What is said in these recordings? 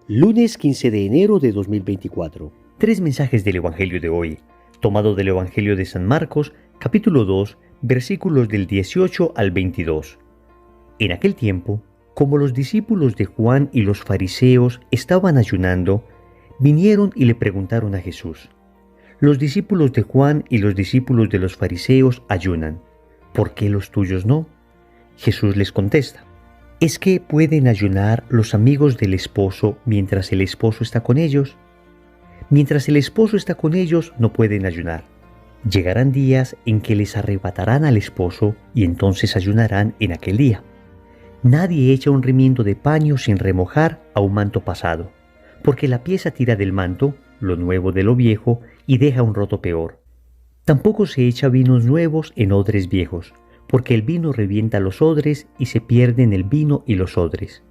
Lunes 15 de enero de 2024. Tres mensajes del Evangelio de hoy, tomado del Evangelio de San Marcos, capítulo 2, versículos del 18 al 22. En aquel tiempo, como los discípulos de Juan y los fariseos estaban ayunando, vinieron y le preguntaron a Jesús: los discípulos de Juan y los discípulos de los fariseos ayunan, ¿por qué los tuyos no? Jesús les contesta: ¿es que pueden ayunar los amigos del esposo mientras el esposo está con ellos? Mientras el esposo está con ellos, no pueden ayunar. Llegarán días en que les arrebatarán al esposo y entonces ayunarán en aquel día. Nadie echa un remiendo de paño sin remojar a un manto pasado, porque la pieza tira del manto, lo nuevo de lo viejo, y deja un roto peor. Tampoco se echa vinos nuevos en odres viejos, porque el vino revienta los odres y se pierden el vino y los odres.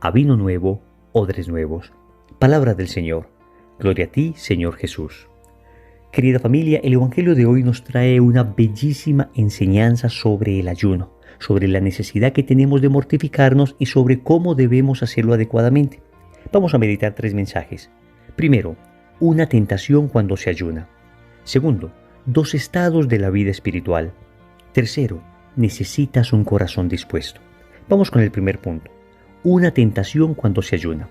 A vino nuevo, odres nuevos. Palabra del Señor. Gloria a ti, Señor Jesús. Querida familia, el Evangelio de hoy nos trae una bellísima enseñanza sobre el ayuno, sobre la necesidad que tenemos de mortificarnos y sobre cómo debemos hacerlo adecuadamente. Vamos a meditar tres mensajes. Primero, una tentación cuando se ayuna. Segundo, dos estados de la vida espiritual. Tercero, necesitas un corazón dispuesto. Vamos con el primer punto. Una tentación cuando se ayuna.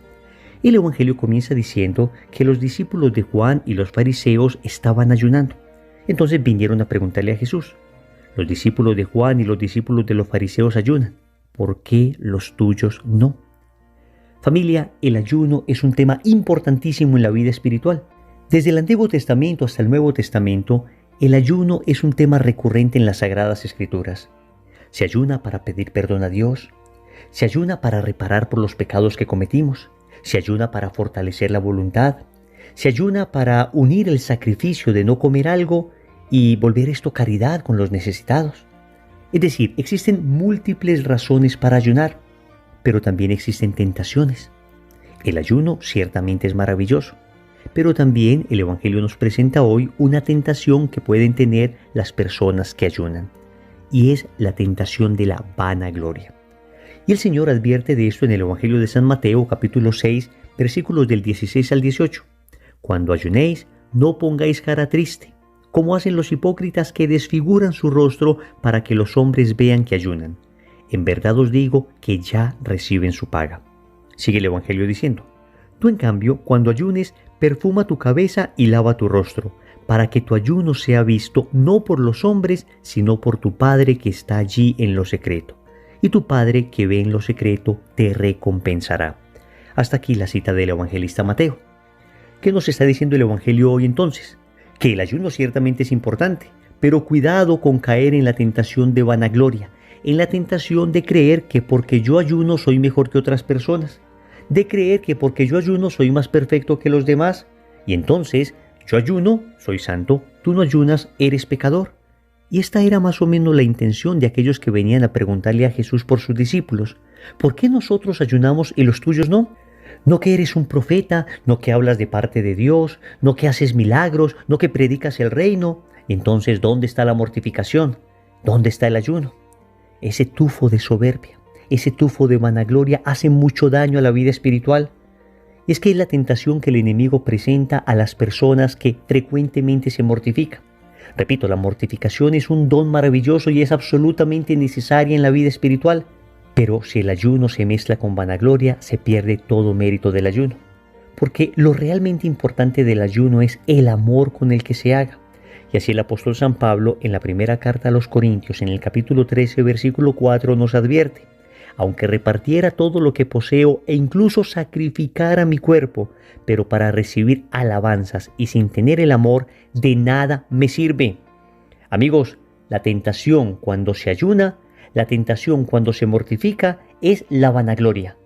El Evangelio comienza diciendo que los discípulos de Juan y los fariseos estaban ayunando. Entonces vinieron a preguntarle a Jesús: los discípulos de Juan y los discípulos de los fariseos ayunan, ¿por qué los tuyos no? Familia, el ayuno es un tema importantísimo en la vida espiritual. Desde el Antiguo Testamento hasta el Nuevo Testamento, el ayuno es un tema recurrente en las Sagradas Escrituras. Se ayuna para pedir perdón a Dios, se ayuna para reparar por los pecados que cometimos, se ayuna para fortalecer la voluntad, se ayuna para unir el sacrificio de no comer algo y volver esto caridad con los necesitados. Es decir, existen múltiples razones para ayunar, pero también existen tentaciones. El ayuno ciertamente es maravilloso, pero también el Evangelio nos presenta hoy una tentación que pueden tener las personas que ayunan, y es la tentación de la vanagloria. Y el Señor advierte de esto en el Evangelio de San Mateo, capítulo 6, versículos del 16 al 18. Cuando ayunéis, no pongáis cara triste, como hacen los hipócritas que desfiguran su rostro para que los hombres vean que ayunan. En verdad os digo que ya reciben su paga. Sigue el Evangelio diciendo: tú en cambio, cuando ayunes, perfuma tu cabeza y lava tu rostro, para que tu ayuno sea visto no por los hombres, sino por tu Padre que está allí en lo secreto. Y tu Padre que ve en lo secreto te recompensará. Hasta aquí la cita del evangelista Mateo. ¿Qué nos está diciendo el Evangelio hoy entonces? Que el ayuno ciertamente es importante, pero cuidado con caer en la tentación de vanagloria, en la tentación de creer que porque yo ayuno soy mejor que otras personas, de creer que porque yo ayuno soy más perfecto que los demás, y entonces yo ayuno, soy santo, tú no ayunas, eres pecador. Y esta era más o menos la intención de aquellos que venían a preguntarle a Jesús por sus discípulos: ¿por qué nosotros ayunamos y los tuyos no? No que eres un profeta, no que hablas de parte de Dios, no que haces milagros, no que predicas el reino. Entonces, ¿dónde está la mortificación? ¿Dónde está el ayuno? Ese tufo de soberbia, ese tufo de vanagloria hace mucho daño a la vida espiritual. Es que es la tentación que el enemigo presenta a las personas que frecuentemente se mortifican. Repito, la mortificación es un don maravilloso y es absolutamente necesaria en la vida espiritual. Pero si el ayuno se mezcla con vanagloria, se pierde todo mérito del ayuno. Porque lo realmente importante del ayuno es el amor con el que se haga. Y así el apóstol San Pablo, en la primera carta a los Corintios, en el capítulo 13, versículo 4, nos advierte: aunque repartiera todo lo que poseo e incluso sacrificara mi cuerpo, pero para recibir alabanzas y sin tener el amor, de nada me sirve. Amigos, la tentación cuando se ayuna, la tentación cuando se mortifica, es la vanagloria.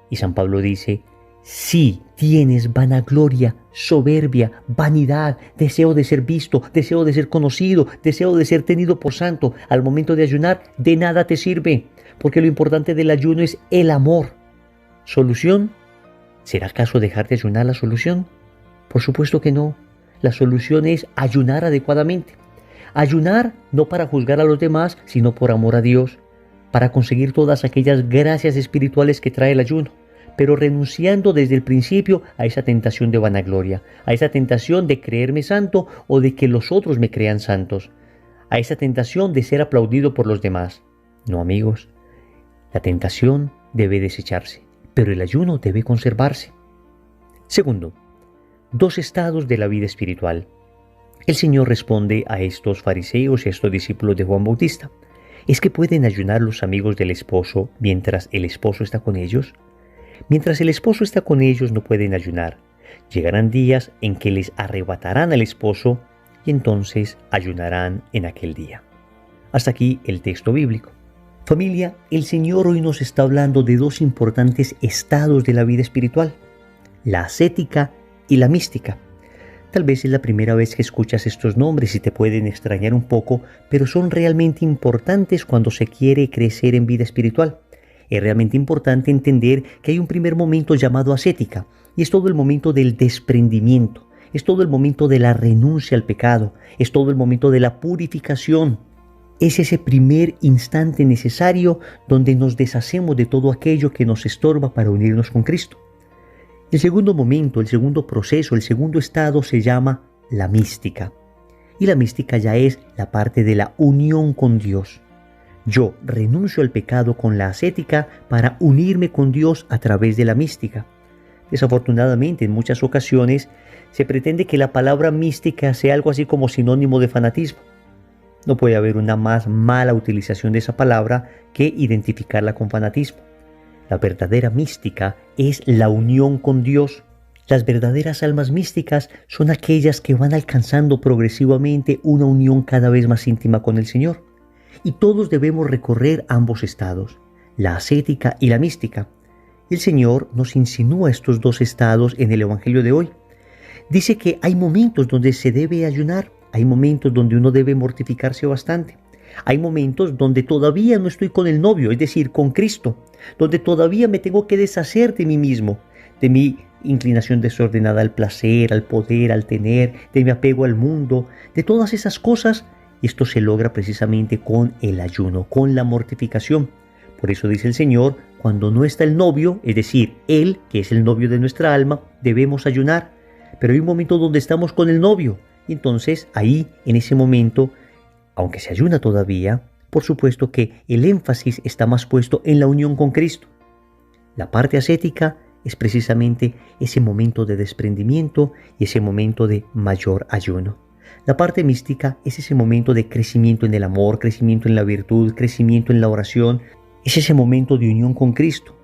Y San Pablo dice: si tienes vanagloria, soberbia, vanidad, deseo de ser visto, deseo de ser conocido, deseo de ser tenido por santo, al momento de ayunar, de nada te sirve, porque lo importante del ayuno es el amor. ¿Solución? ¿Será acaso dejar de ayunar la solución? Por supuesto que no. La solución es ayunar adecuadamente. Ayunar no para juzgar a los demás, sino por amor a Dios, para conseguir todas aquellas gracias espirituales que trae el ayuno, pero renunciando desde el principio a esa tentación de vanagloria, a esa tentación de creerme santo o de que los otros me crean santos, a esa tentación de ser aplaudido por los demás. No, amigos, la tentación debe desecharse, pero el ayuno debe conservarse. Segundo, dos estados de la vida espiritual. El Señor responde a estos fariseos y a estos discípulos de Juan Bautista. ¿Es que pueden ayunar los amigos del esposo mientras el esposo está con ellos? Mientras el esposo está con ellos no pueden ayunar. Llegarán días en que les arrebatarán al esposo y entonces ayunarán en aquel día. Hasta aquí el texto bíblico. Familia, el Señor hoy nos está hablando de dos importantes estados de la vida espiritual, la ascética y la mística. Tal vez es la primera vez que escuchas estos nombres y te pueden extrañar un poco, pero son realmente importantes cuando se quiere crecer en vida espiritual. Es realmente importante entender que hay un primer momento llamado ascética, y es todo el momento del desprendimiento, es todo el momento de la renuncia al pecado, es todo el momento de la purificación. Es ese primer instante necesario donde nos deshacemos de todo aquello que nos estorba para unirnos con Cristo. El segundo momento, el segundo proceso, el segundo estado se llama la mística. Y la mística ya es la parte de la unión con Dios. Yo renuncio al pecado con la ascética para unirme con Dios a través de la mística. Desafortunadamente, en muchas ocasiones se pretende que la palabra mística sea algo así como sinónimo de fanatismo. No puede haber una más mala utilización de esa palabra que identificarla con fanatismo. La verdadera mística es la unión con Dios. Las verdaderas almas místicas son aquellas que van alcanzando progresivamente una unión cada vez más íntima con el Señor. Y todos debemos recorrer ambos estados, la ascética y la mística. El Señor nos insinúa estos dos estados en el Evangelio de hoy. Dice que hay momentos donde se debe ayunar, hay momentos donde uno debe mortificarse bastante. Hay momentos donde todavía no estoy con el novio, es decir, con Cristo, donde todavía me tengo que deshacer de mí mismo, de mi inclinación desordenada al placer, al poder, al tener, de mi apego al mundo, de todas esas cosas. Y esto se logra precisamente con el ayuno, con la mortificación. Por eso dice el Señor, cuando no está el novio, es decir, Él, que es el novio de nuestra alma, debemos ayunar. Pero hay un momento donde estamos con el novio, y entonces ahí, en ese momento, aunque se ayuna todavía, por supuesto que el énfasis está más puesto en la unión con Cristo. La parte ascética es precisamente ese momento de desprendimiento y ese momento de mayor ayuno. La parte mística es ese momento de crecimiento en el amor, crecimiento en la virtud, crecimiento en la oración. Es ese momento de unión con Cristo.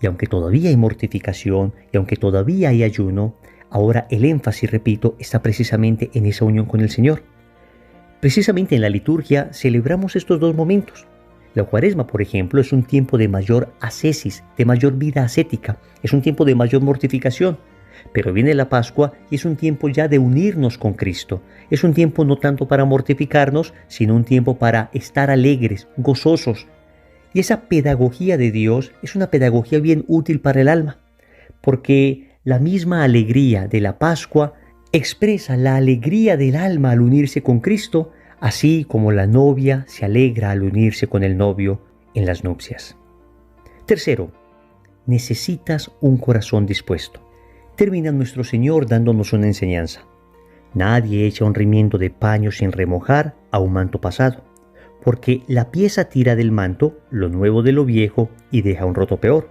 Y aunque todavía hay mortificación y aunque todavía hay ayuno, ahora el énfasis, repito, está precisamente en esa unión con el Señor. Precisamente en la liturgia celebramos estos dos momentos. La Cuaresma, por ejemplo, es un tiempo de mayor ascesis, de mayor vida ascética, es un tiempo de mayor mortificación. Pero viene la Pascua y es un tiempo ya de unirnos con Cristo. Es un tiempo no tanto para mortificarnos, sino un tiempo para estar alegres, gozosos. Y esa pedagogía de Dios es una pedagogía bien útil para el alma, porque la misma alegría de la Pascua expresa la alegría del alma al unirse con Cristo, así como la novia se alegra al unirse con el novio en las nupcias. Tercero, necesitas un corazón dispuesto. Termina nuestro Señor dándonos una enseñanza. Nadie echa un remiendo de paño sin remojar a un manto pasado, porque la pieza tira del manto lo nuevo de lo viejo y deja un roto peor.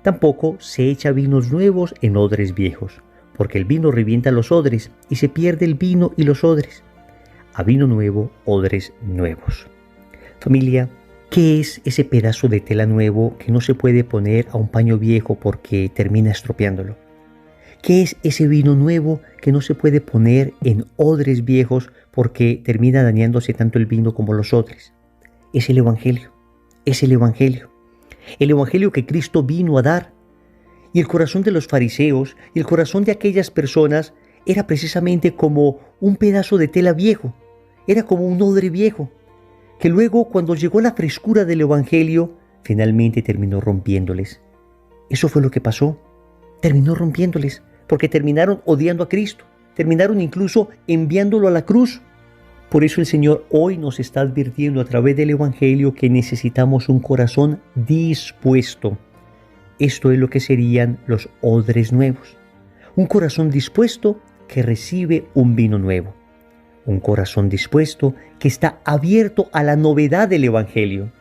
Tampoco se echa vinos nuevos en odres viejos, porque el vino revienta los odres y se pierde el vino y los odres. A vino nuevo, odres nuevos. Familia, ¿qué es ese pedazo de tela nuevo que no se puede poner a un paño viejo porque termina estropeándolo? ¿Qué es ese vino nuevo que no se puede poner en odres viejos porque termina dañándose tanto el vino como los odres? Es el Evangelio, es el Evangelio. El Evangelio que Cristo vino a dar. Y el corazón de los fariseos y el corazón de aquellas personas era precisamente como un pedazo de tela viejo, era como un odre viejo, que luego cuando llegó la frescura del Evangelio, finalmente terminó rompiéndoles. Eso fue lo que pasó, terminó rompiéndoles, porque terminaron odiando a Cristo, terminaron incluso enviándolo a la cruz. Por eso el Señor hoy nos está advirtiendo a través del Evangelio que necesitamos un corazón dispuesto. Esto es lo que serían los odres nuevos. Un corazón dispuesto que recibe un vino nuevo. Un corazón dispuesto que está abierto a la novedad del Evangelio.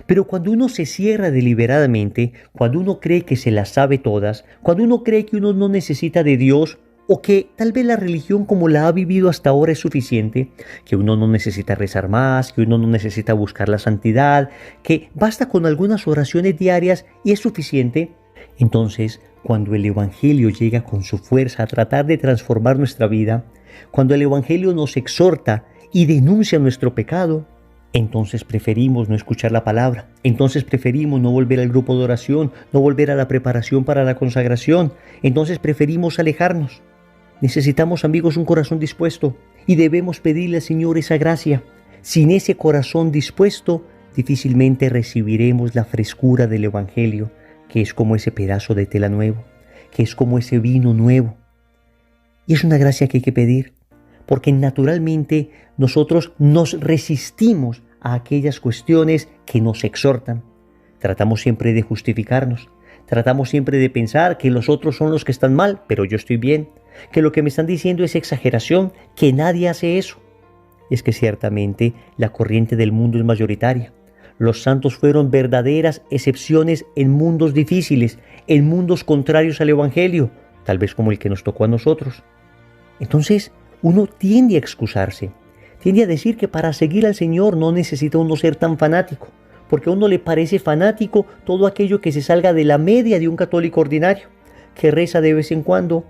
Pero cuando uno se cierra deliberadamente, cuando uno cree que se las sabe todas, cuando uno cree que uno no necesita de Dios, o que tal vez la religión como la ha vivido hasta ahora es suficiente, que uno no necesita rezar más, que uno no necesita buscar la santidad, que basta con algunas oraciones diarias y es suficiente, entonces cuando el Evangelio llega con su fuerza a tratar de transformar nuestra vida, cuando el Evangelio nos exhorta y denuncia nuestro pecado, entonces preferimos no escuchar la palabra, entonces preferimos no volver al grupo de oración, no volver a la preparación para la consagración, entonces preferimos alejarnos. Necesitamos, amigos, un corazón dispuesto y debemos pedirle al Señor esa gracia. Sin ese corazón dispuesto, difícilmente recibiremos la frescura del Evangelio, que es como ese pedazo de tela nuevo, que es como ese vino nuevo. Y es una gracia que hay que pedir, porque naturalmente nosotros nos resistimos a aquellas cuestiones que nos exhortan. Tratamos siempre de justificarnos, tratamos siempre de pensar que los otros son los que están mal, pero yo estoy bien, que lo que me están diciendo es exageración, que nadie hace eso. Es que ciertamente la corriente del mundo es mayoritaria. Los santos fueron verdaderas excepciones en mundos difíciles, en mundos contrarios al Evangelio, tal vez como el que nos tocó a nosotros. Entonces, uno tiende a excusarse, tiende a decir que para seguir al Señor no necesita uno ser tan fanático, porque a uno le parece fanático todo aquello que se salga de la media de un católico ordinario, que reza de vez en cuando,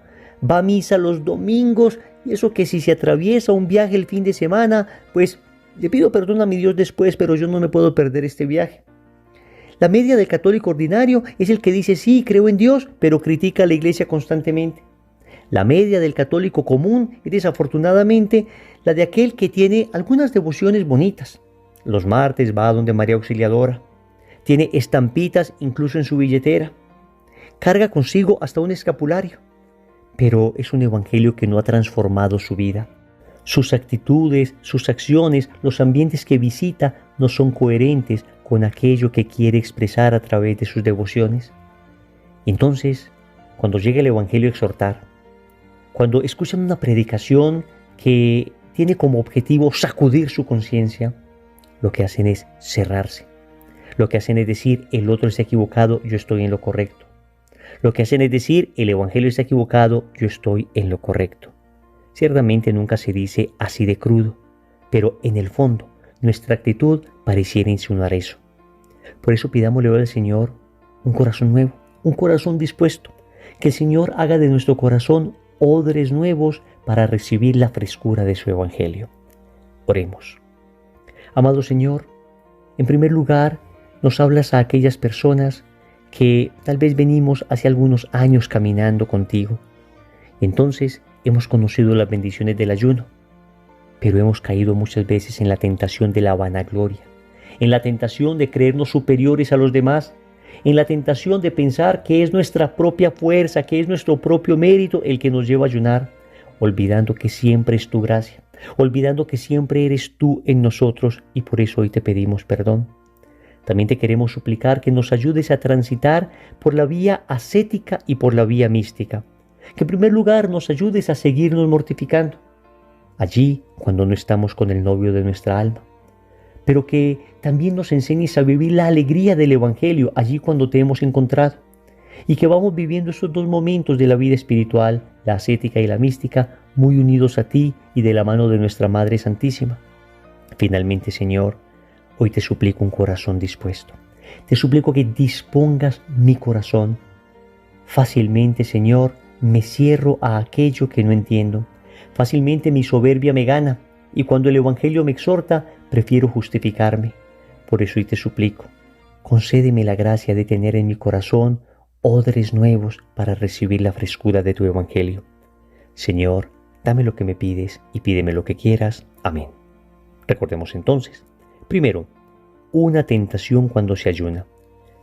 va a misa los domingos, y eso que si se atraviesa un viaje el fin de semana, pues le pido perdón a mi Dios después, pero yo no me puedo perder este viaje. La media del católico ordinario es el que dice sí, creo en Dios, pero critica a la iglesia constantemente. La media del católico común es desafortunadamente la de aquel que tiene algunas devociones bonitas. Los martes va a donde María Auxiliadora, tiene estampitas incluso en su billetera, carga consigo hasta un escapulario, pero es un evangelio que no ha transformado su vida. Sus actitudes, sus acciones, los ambientes que visita no son coherentes con aquello que quiere expresar a través de sus devociones. Y entonces, cuando llega el evangelio a exhortar, cuando escuchan una predicación que tiene como objetivo sacudir su conciencia, lo que hacen es cerrarse. Lo que hacen es decir, el otro está equivocado, yo estoy en lo correcto. Lo que hacen es decir, el evangelio está equivocado, yo estoy en lo correcto. Ciertamente nunca se dice así de crudo, pero en el fondo nuestra actitud pareciera insinuar eso. Por eso pidámosle hoy al Señor un corazón nuevo, un corazón dispuesto, que el Señor haga de nuestro corazón odres nuevos para recibir la frescura de su evangelio. Oremos. Amado Señor, en primer lugar nos hablas a aquellas personas que tal vez venimos hace algunos años caminando contigo. Entonces hemos conocido las bendiciones del ayuno, pero hemos caído muchas veces en la tentación de la vanagloria, en la tentación de creernos superiores a los demás, en la tentación de pensar que es nuestra propia fuerza, que es nuestro propio mérito el que nos lleva a ayunar, olvidando que siempre es tu gracia, olvidando que siempre eres tú en nosotros, y por eso hoy te pedimos perdón. También te queremos suplicar que nos ayudes a transitar por la vía ascética y por la vía mística. Que en primer lugar nos ayudes a seguirnos mortificando, allí cuando no estamos con el novio de nuestra alma, pero que también nos enseñes a vivir la alegría del Evangelio allí cuando te hemos encontrado, y que vamos viviendo esos dos momentos de la vida espiritual, la ascética y la mística, muy unidos a ti y de la mano de nuestra Madre Santísima. Finalmente, Señor, hoy te suplico un corazón dispuesto. Te suplico que dispongas mi corazón. Fácilmente, Señor, me cierro a aquello que no entiendo. Fácilmente mi soberbia me gana, y cuando el Evangelio me exhorta, prefiero justificarme. Por eso hoy te suplico, concédeme la gracia de tener en mi corazón odres nuevos para recibir la frescura de tu Evangelio. Señor, dame lo que me pides y pídeme lo que quieras. Amén. Recordemos entonces, primero, una tentación cuando se ayuna.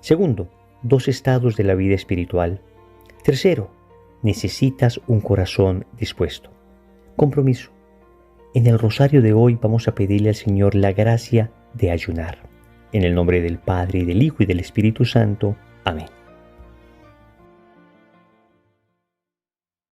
Segundo, dos estados de la vida espiritual. Tercero, necesitas un corazón dispuesto. Compromiso. En el rosario de hoy vamos a pedirle al Señor la gracia de ayunar. En el nombre del Padre, y del Hijo, y del Espíritu Santo. Amén.